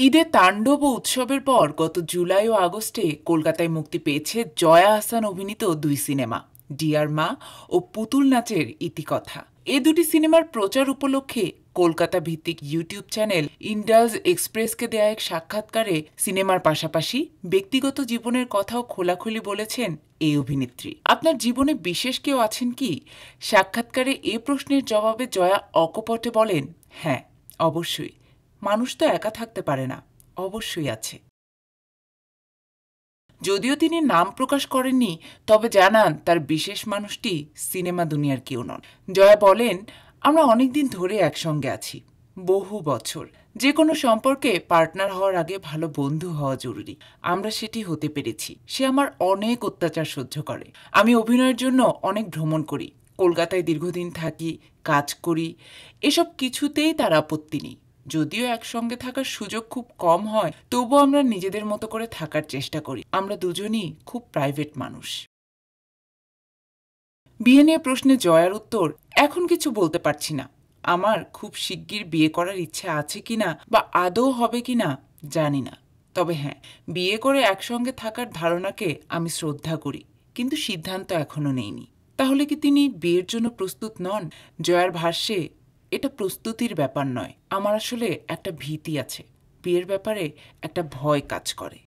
ঈদে তাণ্ডব ও উৎসবের পর গত জুলাই ও আগস্টে কলকাতায় মুক্তি পেয়েছে জয়া আহসান অভিনীত দুই সিনেমা, ডিয়ার মা ও পুতুল নাচের ইতিকথা। এ দুটি সিনেমার প্রচার উপলক্ষে কলকাতা ভিত্তিক ইউটিউব চ্যানেল ইন্ডালজ এক্সপ্রেসকে দেয়া এক সাক্ষাৎকারে সিনেমার পাশাপাশি ব্যক্তিগত জীবনের কথাও খোলাখুলি বলেছেন এই অভিনেত্রী। আপনার জীবনে বিশেষ কেউ আছেন কি? সাক্ষাৎকারে এ প্রশ্নের জবাবে জয়া অকপটে বলেন, হ্যাঁ, অবশ্যই। মানুষ তো একা থাকতে পারে না, অবশ্যই আছে। যদিও তিনি নাম প্রকাশ করেননি, তবে জানান তার বিশেষ মানুষটি সিনেমা দুনিয়ার কেউ নন। জয়া বলেন, আমরা অনেকদিন ধরে একসঙ্গে আছি, বহু বছর। যে কোনো সম্পর্কে পার্টনার হওয়ার আগে ভালো বন্ধু হওয়া জরুরি। আমরা সেটি হতে পেরেছি। সে আমার অনেক অত্যাচার সহ্য করে। আমি অভিনয়ের জন্য অনেক ভ্রমণ করি, কলকাতায় দীর্ঘদিন থাকি, কাজ করি। এসব কিছুতেই তার আপত্তি নেই। যদিও একসঙ্গে থাকার সুযোগ খুব কম হয়, তবুও আমরা নিজেদের মতো করে থাকার চেষ্টা করি। আমরা দুজনই খুব প্রাইভেট মানুষ। বিয়ে নিয়ে প্রশ্নে জয়ার উত্তর, এখন কিছু বলতে পারছি না। আমার খুব শিগগির বিয়ে করার ইচ্ছে আছে কিনা বা আদৌ হবে কিনা জানি না। তবে হ্যাঁ, বিয়ে করে একসঙ্গে থাকার ধারণাকে আমি শ্রদ্ধা করি, কিন্তু সিদ্ধান্ত এখনো নেইনি। তাহলে কি তিনি বিয়ের জন্য প্রস্তুত নন? জয়ার ভাষ্যে, এটা প্রস্তুতির ব্যাপার নয়। আমার আসলে একটা ভীতি আছে, বিয়ের ব্যাপারে একটা ভয় কাজ করে।